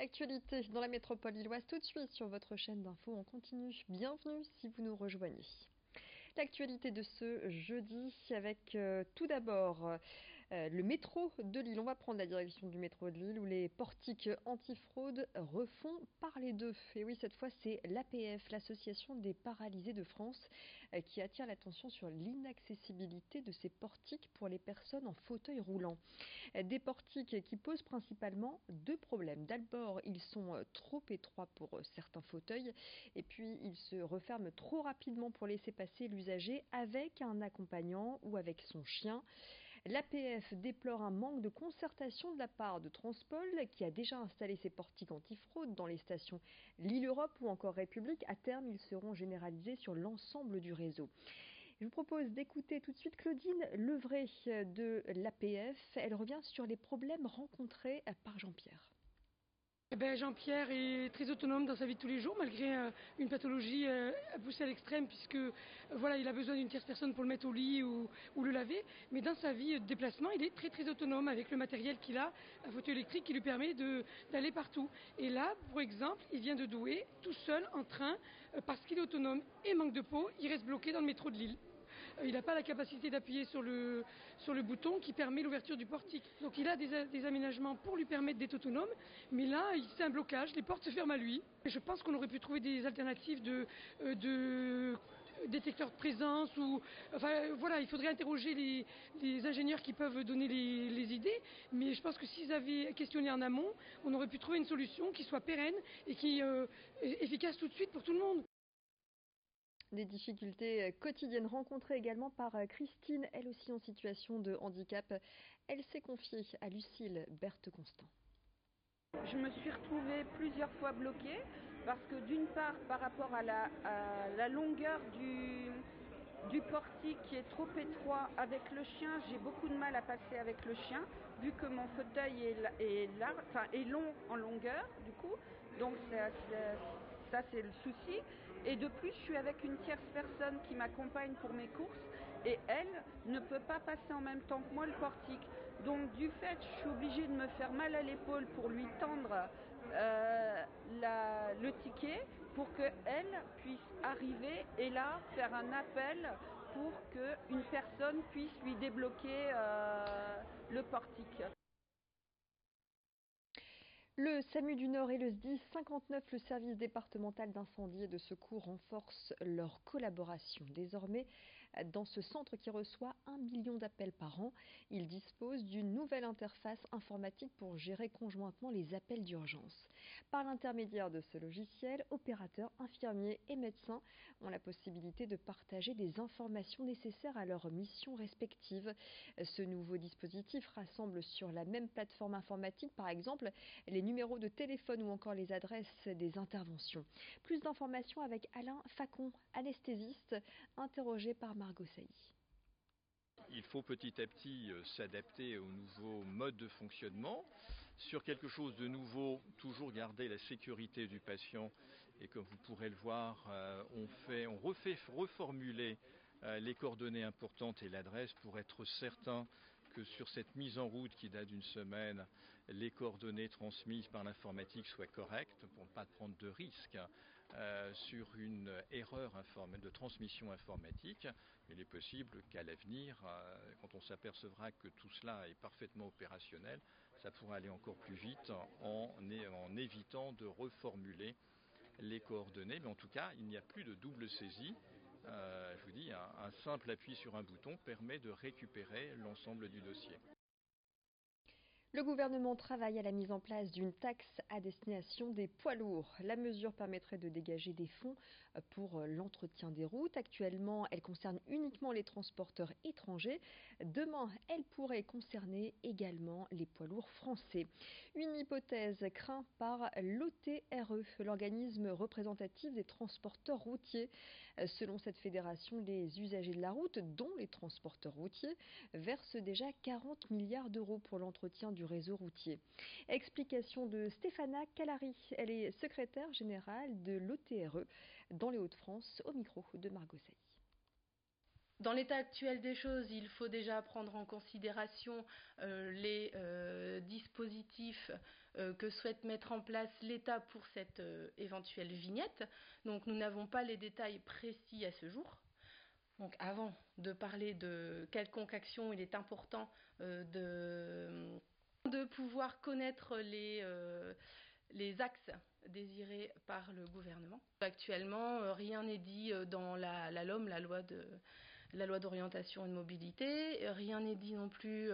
Actualité dans la métropole lilloise tout de suite sur votre chaîne d'infos en continu. Bienvenue si vous nous rejoignez. L'actualité de ce jeudi avec tout d'abord le métro de Lille. On va prendre la direction du métro de Lille où les portiques antifraude refont parler d'eux. Et oui, cette fois c'est l'APF, l'Association des paralysés de France, qui attire l'attention sur l'inaccessibilité de ces portiques pour les personnes en fauteuil roulant. Des portiques qui posent principalement deux problèmes. D'abord, ils sont trop étroits pour certains fauteuils et puis ils se referment trop rapidement pour laisser passer l'usager avec un accompagnant ou avec son chien. L'APF déplore un manque de concertation de la part de Transpol qui a déjà installé ses portiques antifraude dans les stations Lille-Europe ou encore République. À terme, ils seront généralisés sur l'ensemble du réseau. Je vous propose d'écouter tout de suite Claudine Levray de l'APF. Elle revient sur les problèmes rencontrés par Jean-Pierre. Jean-Pierre est très autonome dans sa vie de tous les jours, malgré une pathologie poussée à l'extrême, puisque voilà, il a besoin d'une tierce personne pour le mettre au lit ou le laver. Mais dans sa vie de déplacement, il est très très autonome avec le matériel qu'il a, un fauteuil électrique qui lui permet d'aller partout. Et là, pour exemple, il vient de Douai, tout seul en train, parce qu'il est autonome et manque de peau, il reste bloqué dans le métro de Lille. Il n'a pas la capacité d'appuyer sur le bouton qui permet l'ouverture du portique. Donc il a des aménagements pour lui permettre d'être autonome, mais là c'est un blocage, les portes se ferment à lui. Je pense qu'on aurait pu trouver des alternatives de détecteurs de présence ou enfin voilà, il faudrait interroger les ingénieurs qui peuvent donner les idées, mais je pense que s'ils avaient questionné en amont, on aurait pu trouver une solution qui soit pérenne et qui est efficace tout de suite pour tout le monde. Des difficultés quotidiennes rencontrées également par Christine, elle aussi en situation de handicap. Elle s'est confiée à Lucille Berthe-Constant. Je me suis retrouvée plusieurs fois bloquée parce que d'une part par rapport à la longueur du portique qui est trop étroit avec le chien, j'ai beaucoup de mal à passer avec le chien vu que mon fauteuil est long en longueur du coup, donc ça c'est le souci. Et de plus, je suis avec une tierce personne qui m'accompagne pour mes courses et elle ne peut pas passer en même temps que moi le portique. Donc du fait, je suis obligée de me faire mal à l'épaule pour lui tendre le ticket pour qu'elle puisse arriver et là faire un appel pour qu'une personne puisse lui débloquer le portique. Le SAMU du Nord et le SDIS 59, le service départemental d'incendie et de secours, renforcent leur collaboration. Désormais, dans ce centre qui reçoit 1 million d'appels par an, ils disposent d'une nouvelle interface informatique pour gérer conjointement les appels d'urgence. Par l'intermédiaire de ce logiciel, opérateurs, infirmiers et médecins ont la possibilité de partager des informations nécessaires à leurs missions respectives. Ce nouveau dispositif rassemble sur la même plateforme informatique, par exemple, les numéros de téléphone ou encore les adresses des interventions. Plus d'informations avec Alain Facon, anesthésiste, interrogé par Margot Sailly. Il faut petit à petit s'adapter au nouveau mode de fonctionnement. Sur quelque chose de nouveau, toujours garder la sécurité du patient. Et comme vous pourrez le voir, on refait reformuler les coordonnées importantes et l'adresse pour être certain que sur cette mise en route qui date d'une semaine, les coordonnées transmises par l'informatique soient correctes pour ne pas prendre de risques sur une erreur de transmission informatique. Il est possible qu'à l'avenir, quand on s'apercevra que tout cela est parfaitement opérationnel, ça pourra aller encore plus vite en évitant de reformuler les coordonnées. Mais en tout cas, il n'y a plus de double saisie. Je vous dis, un simple appui sur un bouton permet de récupérer l'ensemble du dossier. Le gouvernement travaille à la mise en place d'une taxe à destination des poids lourds. La mesure permettrait de dégager des fonds pour l'entretien des routes. Actuellement, elle concerne uniquement les transporteurs étrangers. Demain, elle pourrait concerner également les poids lourds français. Une hypothèse crainte par l'OTRE, l'organisme représentatif des transporteurs routiers. Selon cette fédération, les usagers de la route, dont les transporteurs routiers, versent déjà 40 milliards d'euros pour l'entretien du réseau routier. Explication de Stéphana Calari. Elle est secrétaire générale de l'OTRE dans les Hauts-de-France, au micro de Margot Sailly. Dans l'état actuel des choses, il faut déjà prendre en considération les dispositifs que souhaite mettre en place l'État pour cette éventuelle vignette. Donc nous n'avons pas les détails précis à ce jour. Donc avant de parler de quelconque action, il est important de pouvoir connaître les axes désirés par le gouvernement. Actuellement, rien n'est dit dans la LOM, la loi d'orientation et de mobilité. Rien n'est dit non plus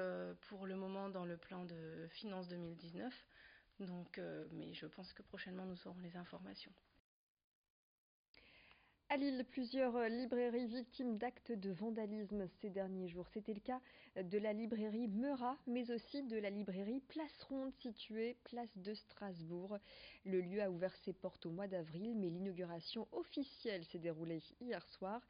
pour le moment dans le plan de finances 2019. Donc, mais je pense que prochainement nous aurons les informations. À Lille, plusieurs librairies victimes d'actes de vandalisme ces derniers jours. C'était le cas de la librairie Meurat, mais aussi de la librairie Place Ronde, située place de Strasbourg. Le lieu a ouvert ses portes au mois d'avril, mais l'inauguration officielle s'est déroulée hier soir.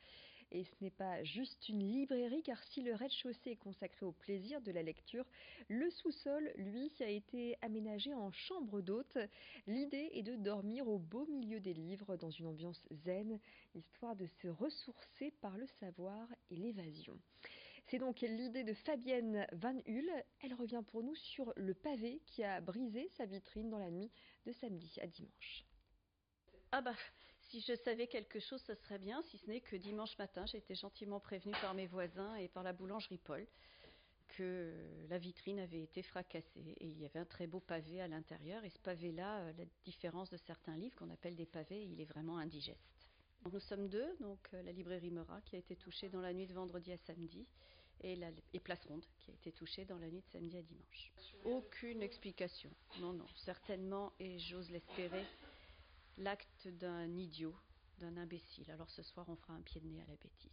Et ce n'est pas juste une librairie, car si le rez-de-chaussée est consacré au plaisir de la lecture, le sous-sol, lui, a été aménagé en chambre d'hôte. L'idée est de dormir au beau milieu des livres, dans une ambiance zen, histoire de se ressourcer par le savoir et l'évasion. C'est donc l'idée de Fabienne Van Hul. Elle revient pour nous sur le pavé qui a brisé sa vitrine dans la nuit de samedi à dimanche. Ah bah, si je savais quelque chose, ce serait bien, si ce n'est que dimanche matin, j'ai été gentiment prévenue par mes voisins et par la boulangerie Paul que la vitrine avait été fracassée et il y avait un très beau pavé à l'intérieur. Et ce pavé-là, la différence de certains livres qu'on appelle des pavés, il est vraiment indigeste. Donc, nous sommes deux, donc la librairie Meurat qui a été touchée dans la nuit de vendredi à samedi et Place Ronde qui a été touchée dans la nuit de samedi à dimanche. Aucune explication, non, certainement, et j'ose l'espérer, l'acte d'un idiot, d'un imbécile. Alors ce soir, on fera un pied de nez à la bêtise.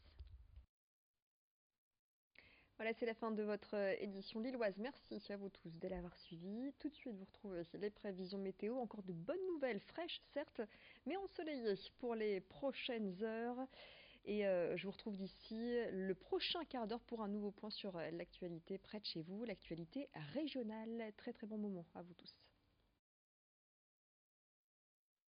Voilà, c'est la fin de votre édition lilloise. Merci à vous tous de l'avoir suivi. Tout de suite, vous retrouvez les prévisions météo. Encore de bonnes nouvelles, fraîches certes, mais ensoleillées pour les prochaines heures. Et je vous retrouve d'ici le prochain quart d'heure pour un nouveau point sur l'actualité près de chez vous, l'actualité régionale. Très très bon moment à vous tous.